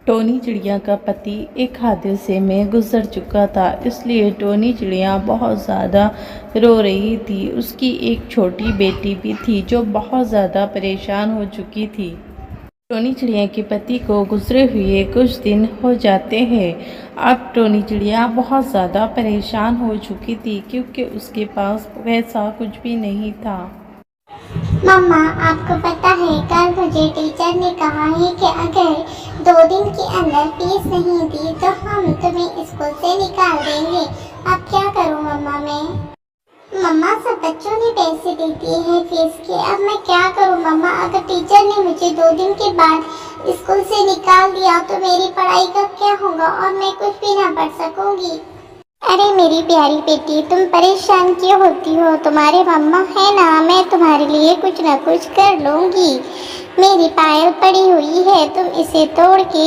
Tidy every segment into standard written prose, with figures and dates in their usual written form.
Tony चिड़िया का पति एक हादसे में गुजर चुका था, इसलिए टोनी चिड़िया बहुत ज़्यादा रो रही थी। उसकी एक छोटी बेटी भी थी जो बहुत ज़्यादा परेशान हो चुकी थी। टोनी चिड़िया के पति को गुजरे हुए कुछ दिन हो जाते हैं। अब टोनी चिड़िया बहुत ज़्यादा परेशान हो चुकी थी क्योंकि उसके पास वैसा कुछ भी नहीं था। मम्मा, आपको पता है कल मुझे टीचर ने कहा है कि अगर 2 दिन के अंदर फीस नहीं दी तो हम तुम्हें स्कूल से निकाल देंगे। अब क्या करूं मम्मा मैं? मम्मा, सब बच्चों ने पैसे दे दिए हैं फीस के, अब मैं क्या करूं मम्मा? अगर टीचर ने मुझे 2 दिन के बाद स्कूल से निकाल दिया तो मेरी पढ़ाई का क्या होगा और मैं कुछ भी ना पढ़ सकूंगी। अरे मेरी प्यारी बेटी, तुम परेशान क्यों होती हो? तुम्हारे मम्मा है ना, मैं तुम्हारे लिए कुछ ना कुछ कर लूँगी। मेरी पायल पड़ी हुई है, तुम इसे तोड़ के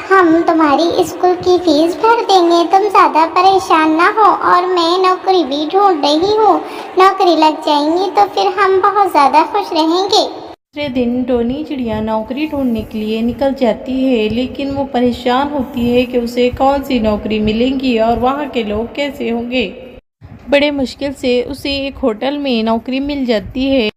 हम तुम्हारी स्कूल की फीस भर देंगे। तुम ज़्यादा परेशान ना हो, और मैं नौकरी भी ढूंढ रही हूँ। नौकरी लग जाएंगी तो फिर हम बहुत ज़्यादा खुश रहेंगे। दूसरे दिन टोनी चिड़िया नौकरी ढूंढने के लिए निकल जाती है, लेकिन वो परेशान होती है कि उसे कौन सी नौकरी मिलेगी और वहाँ के लोग कैसे होंगे। बड़े मुश्किल से उसे एक होटल में नौकरी मिल जाती है।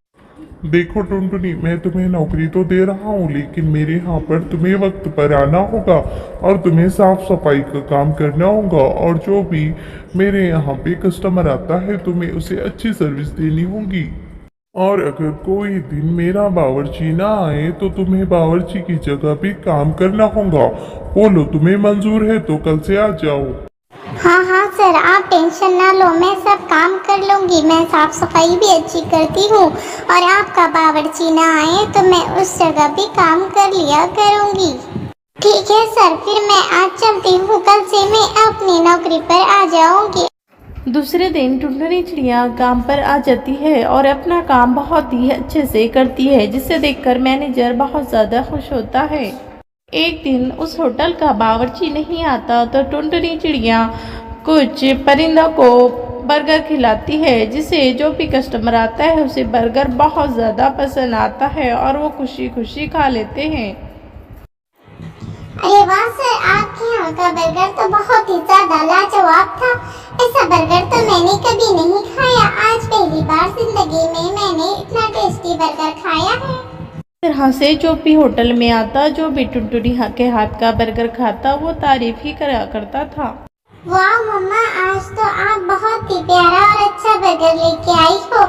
देखो टुनटुनी, मैं तुम्हें नौकरी तो दे रहा हूँ, लेकिन मेरे यहाँ पर तुम्हें वक्त पर आना होगा और तुम्हें साफ सफाई का काम करना होगा, और जो भी मेरे यहाँ पे कस्टमर आता है तुम्हें उसे अच्छी सर्विस देनी होगी। और अगर कोई दिन मेरा बावर्ची ना आए तो तुम्हें बावर्ची की जगह भी काम करना होगा। बोलो, तुम्हें मंजूर है तो कल से आ जाओ। हाँ हाँ सर, आप टेंशन ना लो, मैं सब काम कर लूँगी। मैं साफ सफाई भी अच्छी करती हूँ, और आपका बावर्ची ना आए तो मैं उस जगह भी काम कर लिया करूँगी। ठीक है सर, फिर मैं आज चलती हूँ, कल से मैं अपनी नौकरी पर आ जाऊँगी। दूसरे दिन टुनटुनी चिड़िया काम पर आ जाती है और अपना काम बहुत ही अच्छे से करती है, जिसे देखकर मैनेजर बहुत ज़्यादा खुश होता है। एक दिन उस होटल का बावर्ची नहीं आता तो टुनटुनी चिड़िया कुछ परिंदों को बर्गर खिलाती है, जिसे जो भी कस्टमर आता है उसे बर्गर बहुत ज़्यादा पसंद आता है और वो खुशी खुशी खा लेते हैं। अरे वाह सर, आपके यहाँ का बर्गर तो बहुत ही ज्यादा लाजवाब था। ऐसा बर्गर तो मैंने कभी नहीं खाया। आज पहली बार जिंदगी में मैंने इतना टेस्टी बर्गर खाया है। तरह से जो भी होटल में आता, जो भी टुनटुनी के हाथ का बर्गर खाता, वो तारीफ ही करा करता था। वाह मम्मा, आज तो आप बहुत ही प्यारा और अच्छा बर्गर लेके आई हो।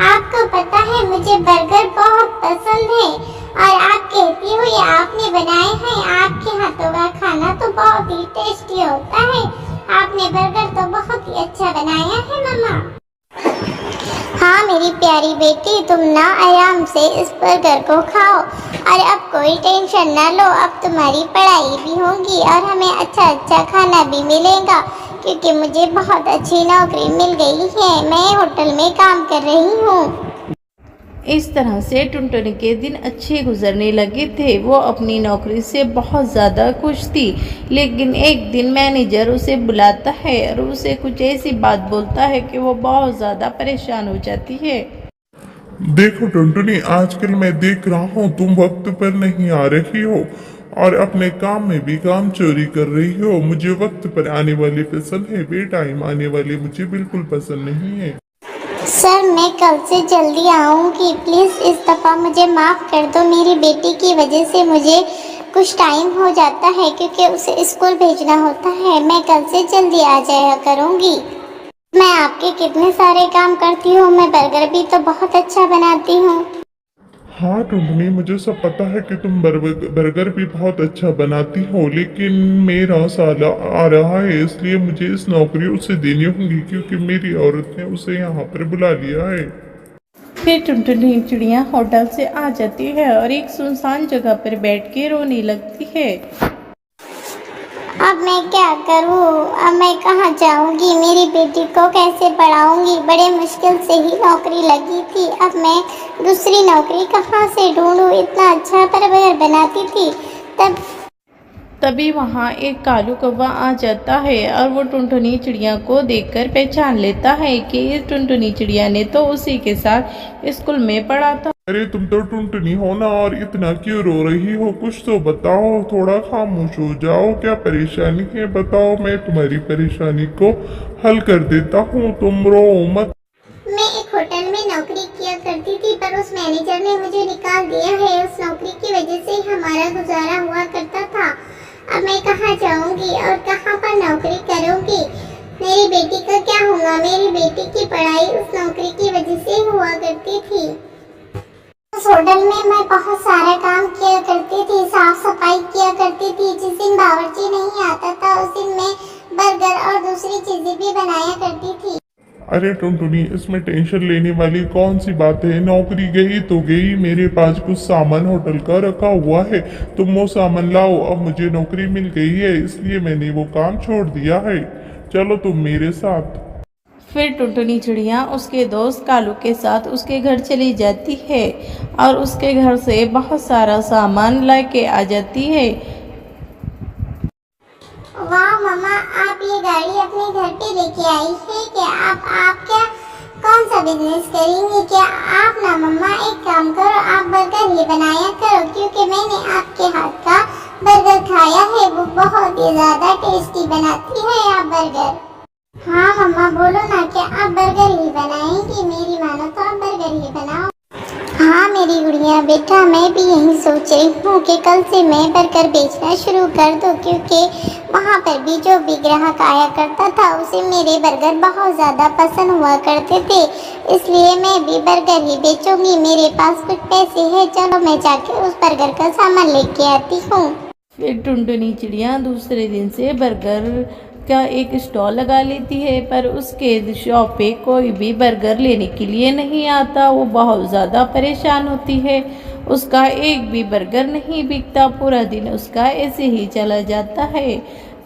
आपको पता है मुझे बर्गर बहुत पसंद है, और आप कहती हो ये आपने बनाए हैं। आपके हाथों का खाना तो बहुत ही टेस्टी होता है। आपने बर्गर तो बहुत ही अच्छा बनाया है मम्मा। हाँ मेरी प्यारी बेटी, तुम ना आराम से इस बर्गर को खाओ, और अब कोई टेंशन ना लो। अब तुम्हारी पढ़ाई भी होगी और हमें अच्छा अच्छा खाना भी मिलेगा, क्योंकि मुझे बहुत अच्छी नौकरी मिल गई है। मैं होटल में काम कर रही हूँ। इस तरह से टुनटुनी के दिन अच्छे गुजरने लगे थे। वो अपनी नौकरी से बहुत ज़्यादा खुश थी, लेकिन एक दिन मैनेजर उसे बुलाता है और उसे कुछ ऐसी बात बोलता है कि वो बहुत ज़्यादा परेशान हो जाती है। देखो टुनटुनी, आजकल मैं देख रहा हूँ तुम वक्त पर नहीं आ रही हो और अपने काम में भी काम चोरी कर रही हो। मुझे वक्त पर आने वाले पसंद है, बेटाइम आने वाले मुझे बिल्कुल पसंद नहीं है। सर, मैं कल से जल्दी आऊँगी, प्लीज़ इस दफ़ा मुझे माफ़ कर दो। मेरी बेटी की वजह से मुझे कुछ टाइम हो जाता है, क्योंकि उसे स्कूल भेजना होता है। मैं कल से जल्दी आ जाया करूँगी। मैं आपके कितने सारे काम करती हूँ, मैं बर्गर भी तो बहुत अच्छा बनाती हूँ। हाँ टुनटुनी, मुझे सब पता है कि तुम बर्गर भी बहुत अच्छा बनाती हो, लेकिन मेरा साला आ रहा है, इसलिए मुझे इस नौकरी उसे देनी होगी, क्योंकि मेरी औरत ने उसे यहाँ पर बुला लिया है। फिर टुनटुनी चिड़िया होटल से आ जाती है और एक सुनसान जगह पर बैठ के रोने लगती है। अब मैं क्या करूँ? अब मैं कहाँ जाऊँगी? मेरी बेटी को कैसे पढ़ाऊँगी? बड़े मुश्किल से ही नौकरी लगी थी। अब मैं दूसरी नौकरी कहाँ से ढूँढूँ? इतना अच्छा बर्गर बनाती थी। तभी वहाँ एक कालू कौवा आ जाता है और वो टुनटुनी चिड़िया को देखकर पहचान लेता है कि इस टुनटुनी चिड़िया ने तो उसी के साथ स्कूल में पढ़ा था। अरे तुम तो टुनटुनी हो ना, और इतना क्यों रो रही हो? कुछ तो बताओ, थोड़ा खामोश हो जाओ। क्या परेशानी है बताओ, मैं तुम्हारी परेशानी को हल कर देता हूँ, तुम रो मत। मैं एक होटल में नौकरी किया करती थी, पर उस मैनेजर ने मुझे निकाल दिया है। उस नौकरी की वजह से ही हमारा गुजारा हुआ करता था। अब मैं कहाँ जाऊँगी और कहाँ पर नौकरी करूँगी? मेरी बेटी का क्या होगा? मेरी बेटी की पढ़ाई उस नौकरी की वजह से हुआ करती थी। उस होटल में मैं बहुत सारा काम किया करती थी, साफ सफाई किया करती थी। जिस दिन बावर्ची नहीं आता था उस दिन मैं बर्गर और दूसरी चीजें भी बनाया करती थी। अरे टुनटुनी, इसमें टेंशन लेने वाली कौन सी बात है? नौकरी गई तो गई, मेरे पास कुछ सामान होटल का रखा हुआ है, तुम वो सामान लाओ। अब मुझे नौकरी मिल गई है, इसलिए मैंने वो काम छोड़ दिया है। चलो तुम मेरे साथ। फिर टुनटुनी चिड़िया उसके दोस्त कालू के साथ उसके घर चली जाती है और उसके घर से बहुत सारा सामान लेके आ जाती है। वाह मम्मा, आप ये गाड़ी अपने घर पे लेके आई है क्या? आप क्या कौन सा बिजनेस करेंगी क्या? आप ना मम्मा एक काम करो, आप बर्गर ही बनाया करो, क्योंकि मैंने आपके हाथ का बर्गर खाया है, वो बहुत ही ज्यादा टेस्टी बनाती है आप बर्गर। हाँ मम्मा बोलो ना, क्या आप बर्गर ही बनाएंगी? मेरी मानो तो आप बर्गर ही बनाओ। हाँ मेरी गुड़िया बेटा, मैं भी यही सोच रही हूँ कि कल से मैं बर्गर बेचना शुरू कर दूँ, क्योंकि वहाँ पर भी जो भी ग्राहक आया करता था उसे मेरे बर्गर बहुत ज़्यादा पसंद हुआ करते थे। इसलिए मैं भी बर्गर ही बेचूंगी। मेरे पास कुछ पैसे हैं, चलो मैं जाके उस बर्गर का सामान लेके आती हूँ। फिर टुनटुनी चिड़िया दूसरे दिन से बर्गर का एक स्टॉल लगा लेती है, पर उसके शॉप पे कोई भी बर्गर लेने के लिए नहीं आता। वो बहुत ज़्यादा परेशान होती है, उसका एक भी बर्गर नहीं बिकता। पूरा दिन उसका ऐसे ही चला जाता है।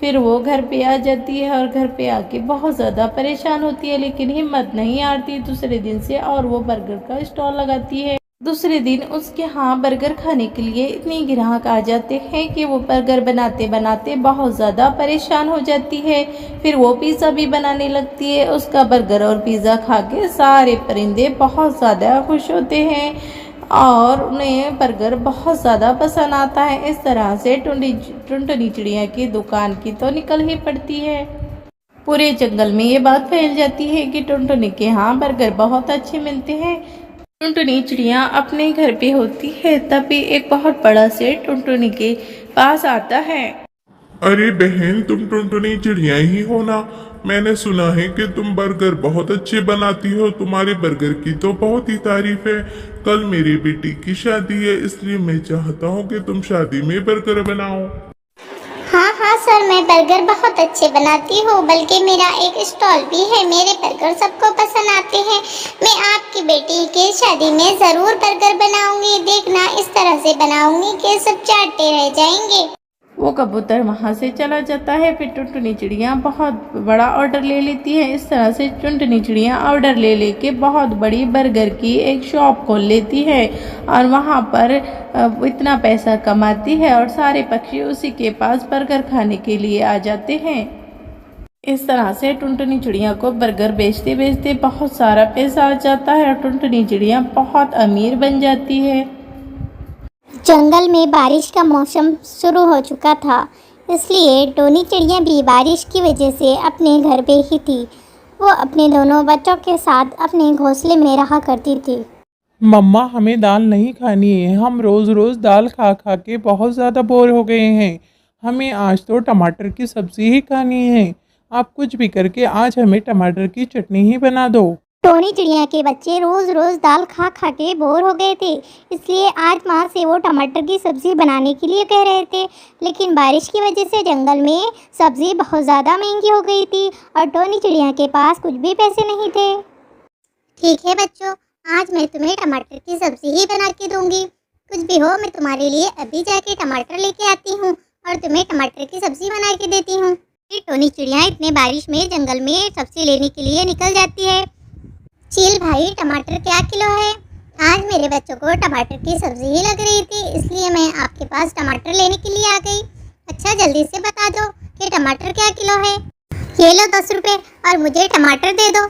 फिर वो घर पे आ जाती है और घर पे आके बहुत ज़्यादा परेशान होती है, लेकिन हिम्मत नहीं हारती दूसरे दिन से, और वो बर्गर का स्टॉल लगाती है। दूसरे दिन उसके यहाँ बर्गर खाने के लिए इतने ग्राहक आ जाते हैं कि वो बर्गर बनाते बनाते बहुत ज़्यादा परेशान हो जाती है। फिर वो पिज़्ज़ा भी बनाने लगती है। उसका बर्गर और पिज़्ज़ा खा के सारे परिंदे बहुत ज़्यादा खुश होते हैं और उन्हें बर्गर बहुत ज़्यादा पसंद आता है। इस तरह से टुनटुनी चिड़िया की दुकान की तो निकल ही पड़ती है। पूरे जंगल में ये बात फैल जाती है कि टुनटुनी के यहाँ बर्गर बहुत अच्छे मिलते हैं। टुनटुनी चिड़िया अपने घर पे होती है, तभी एक बहुत बड़ा सेठ टुनटुनी के पास आता है। अरे बहन, तुम टुनटुनी चिड़िया ही हो ना? मैंने सुना है कि तुम बर्गर बहुत अच्छे बनाती हो, तुम्हारे बर्गर की तो बहुत ही तारीफ है। कल मेरी बेटी की शादी है, इसलिए मैं चाहता हूँ कि तुम शादी में बर्गर बनाओ। हाँ हाँ सर, मैं बर्गर बहुत अच्छे बनाती हूँ, बल्कि मेरा एक स्टॉल भी है। मेरे बर्गर सबको पसंद आते हैं। मैं आपकी बेटी के शादी में ज़रूर बर्गर बनाऊंगी। देखना, इस तरह से बनाऊंगी कि सब चाटते रह जाएंगे। वो कबूतर वहाँ से चला जाता है। फिर टुनटुनी चिड़िया बहुत बड़ा ऑर्डर ले लेती है। इस तरह से टुनटुनी चिड़िया ऑर्डर ले लेके बहुत बड़ी बर्गर की एक शॉप खोल लेती है और वहाँ पर इतना पैसा कमाती है और सारे पक्षी उसी के पास बर्गर खाने के लिए आ जाते हैं। इस तरह से टुनटुनी चिड़िया को बर्गर बेचते बेचते बहुत सारा पैसा आ जाता है और टुनटुनी चिड़िया बहुत अमीर बन जाती है। जंगल में बारिश का मौसम शुरू हो चुका था, इसलिए टोनी चिड़िया भी बारिश की वजह से अपने घर पे ही थी। वो अपने दोनों बच्चों के साथ अपने घोंसले में रहा करती थी। मम्मा, हमें दाल नहीं खानी है। हम रोज़ रोज़ दाल खा खा के बहुत ज़्यादा बोर हो गए हैं। हमें आज तो टमाटर की सब्ज़ी ही खानी है। आप कुछ भी करके आज हमें टमाटर की चटनी ही बना दो। टोनी चिड़िया के बच्चे रोज़ रोज़ दाल खा खा के बोर हो गए थे, इसलिए आज माँ से वो टमाटर की सब्ज़ी बनाने के लिए कह रहे थे। लेकिन बारिश की वजह से जंगल में सब्ज़ी बहुत ज़्यादा महंगी हो गई थी और टोनी चिड़िया के पास कुछ भी पैसे नहीं थे। ठीक है बच्चों, आज मैं तुम्हें टमाटर की सब्ज़ी ही बना के दूँगी। कुछ भी हो, मैं तुम्हारे लिए अभी जाके टमाटर लेके आती हूँ और तुम्हें टमाटर की सब्ज़ी बना के देती हूँ। फिर टोनी चिड़िया इतने बारिश में जंगल में सब्ज़ी लेने के लिए निकल जाती है। चील भाई, टमाटर क्या किलो है? आज मेरे बच्चों को टमाटर की सब्जी ही लग रही थी, इसलिए मैं आपके पास टमाटर लेने के लिए आ गई। अच्छा, जल्दी से बता दो कि टमाटर क्या किलो है। ये लो 10 रुपए और मुझे टमाटर दे दो।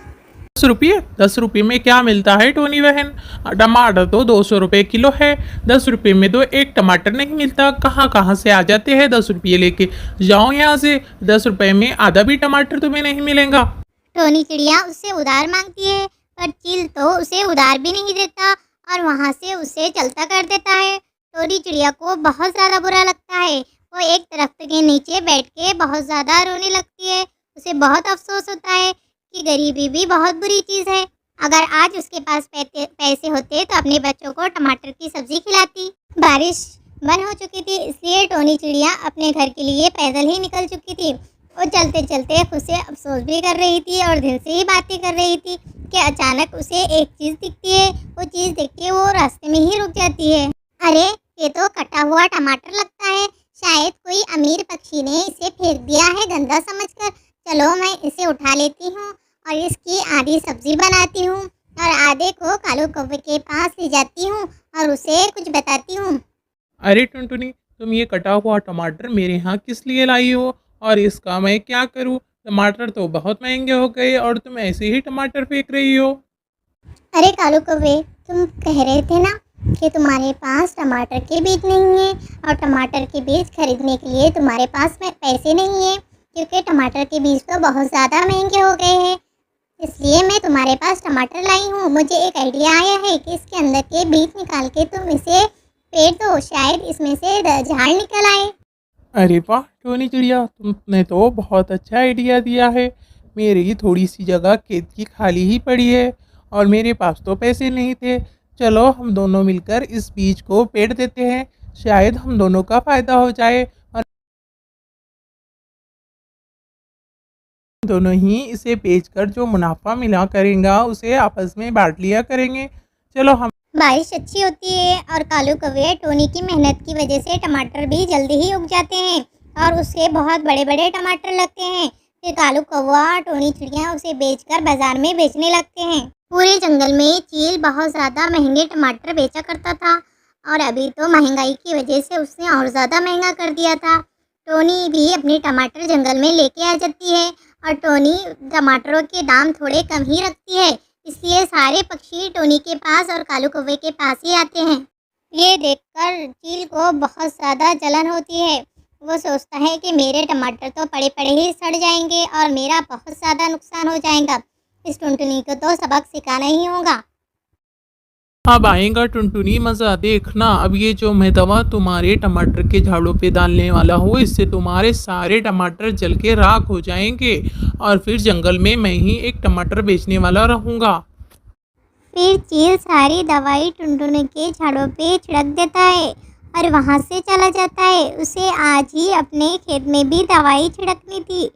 10 रुपये? 10 रुपये में क्या मिलता है टोनी बहन? टमाटर तो 200 रुपये किलो है। 10 रुपये में तो एक टमाटर नहीं मिलता। कहाँ कहाँ से आ जाते हैं 10 रुपये लेके? जाओ यहाँ से। 10 रुपये में आधा भी टमाटर तुम्हें नहीं मिलेगा। टोनी चिड़िया उससे उधार मांगती है, पर चील तो उसे उधार भी नहीं देता और वहाँ से उसे चलता कर देता है। टोनी चिड़िया को बहुत ज़्यादा बुरा लगता है। वो एक दरख्त के नीचे बैठ के बहुत ज़्यादा रोने लगती है। उसे बहुत अफसोस होता है कि गरीबी भी बहुत बुरी चीज़ है। अगर आज उसके पास पैसे होते तो अपने बच्चों को टमाटर की सब्जी खिलाती। बारिश बंद हो चुकी थी, इसलिए टोनी चिड़िया अपने घर के लिए पैदल ही निकल चुकी थी। वो चलते चलते खुद से अफसोस भी कर रही थी और दिल से ही बातें कर रही थी कि अचानक उसे एक चीज़ दिखती है। वो चीज़ देख के वो रास्ते में ही रुक जाती है। अरे, ये तो कटा हुआ टमाटर लगता है। शायद कोई अमीर पक्षी ने इसे फेंक दिया है गंदा समझकर। चलो मैं इसे उठा लेती हूँ और इसकी आधी सब्जी बनाती हूँ और आधे को कालू कौवे के पास ले जाती हूँ और उसे कुछ बताती हूँ। अरे टुनटुनी, तुम ये कटा हुआ टमाटर मेरे यहाँ किस लिए लाई हो और इसका मैं क्या करूँ? टमाटर तो बहुत महंगे हो गए और तुम ऐसे ही टमाटर फेंक रही हो। अरे कालू कौवे, तुम कह रहे थे ना कि तुम्हारे पास टमाटर के बीज नहीं है और टमाटर के बीज खरीदने के लिए तुम्हारे पास में पैसे नहीं है, क्योंकि टमाटर के बीज तो बहुत ज़्यादा महंगे हो गए हैं। इसलिए मैं तुम्हारे पास टमाटर लाई हूँ। मुझे एक आइडिया आया है कि इसके अंदर के बीज निकाल के तुम इसे पेड़ दो, शायद इसमें से झाड़ निकल आए। अरे वाह टोनी चिड़िया, तुमने तो बहुत अच्छा आइडिया दिया है। मेरी थोड़ी सी जगह खेत की खाली ही पड़ी है और मेरे पास तो पैसे नहीं थे। चलो हम दोनों मिलकर इस बीज को पेड़ देते हैं, शायद हम दोनों का फ़ायदा हो जाए और दोनों ही इसे बेचकर जो मुनाफा मिला करेंगे उसे आपस में बांट लिया करेंगे। चलो हम। बारिश अच्छी होती है और कालू कौवे टोनी की मेहनत की वजह से टमाटर भी जल्दी ही उग जाते हैं और उससे बहुत बड़े बड़े टमाटर लगते हैं। फिर कालू कौवा और टोनी चिड़िया उसे बेचकर बाजार में बेचने लगते हैं। पूरे जंगल में चील बहुत ज़्यादा महंगे टमाटर बेचा करता था और अभी तो महंगाई की वजह से उसने और ज़्यादा महंगा कर दिया था। टोनी भी अपने टमाटर जंगल में लेके आ जाती है और टोनी टमाटरों के दाम थोड़े कम ही रखती है, इसलिए सारे पक्षी टोनी के पास और कालू कौवे के पास ही आते हैं। ये देखकर चील को बहुत ज़्यादा जलन होती है। वो सोचता है कि मेरे टमाटर तो पड़े पड़े ही सड़ जाएंगे और मेरा बहुत ज़्यादा नुकसान हो जाएगा। इस टुनटुनी को तो सबक सिखाना ही होगा। अब आएगा टुनटुनी मज़ा, देखना। अब ये जो मैं दवा तुम्हारे टमाटर के झाड़ों पे डालने वाला हूँ, इससे तुम्हारे सारे टमाटर जल के राख हो जाएंगे और फिर जंगल में मैं ही एक टमाटर बेचने वाला रहूँगा। फिर चील सारी दवाई टुनटुनी के झाड़ों पे छिड़क देता है और वहाँ से चला जाता है। उसे आज ही अपने खेत में भी दवाई छिड़कनी थी,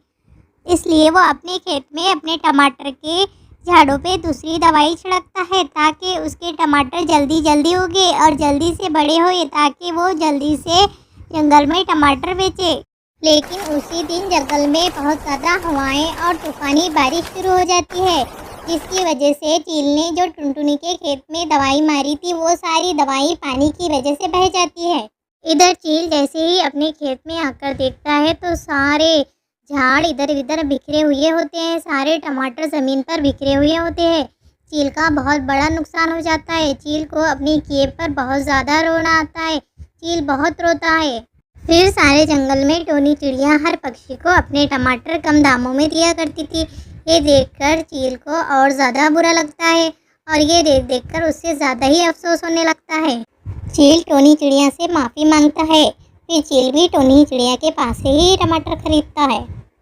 इसलिए वो अपने खेत में अपने टमाटर के झाड़ों पे दूसरी दवाई छिड़कता है ताकि उसके टमाटर जल्दी जल्दी उगे और जल्दी से बड़े होए, ताकि वो जल्दी से जंगल में टमाटर बेचे। लेकिन उसी दिन जंगल में बहुत ज़्यादा हवाएं और तूफ़ानी बारिश शुरू हो जाती है, जिसकी वजह से चील ने जो टुनटुनी के खेत में दवाई मारी थी वो सारी दवाई पानी की वजह से बह जाती है। इधर चील जैसे ही अपने खेत में आकर देखता है तो सारे झाड़ इधर उधर बिखरे हुए होते हैं, सारे टमाटर ज़मीन पर बिखरे हुए होते हैं। चील का बहुत बड़ा नुकसान हो जाता है। चील को अपनी किए पर बहुत ज़्यादा रोना आता है। चील बहुत रोता है। फिर सारे जंगल में टोनी चिड़िया हर पक्षी को अपने टमाटर कम दामों में दिया करती थी। ये देखकर चील को और ज़्यादा बुरा लगता है और ये देखकर उससे ज़्यादा ही अफसोस होने लगता है। चील टोनी चिड़िया से माफ़ी मांगता है। फिर चील भी टोनी चिड़िया के पास से ही टमाटर खरीदता है।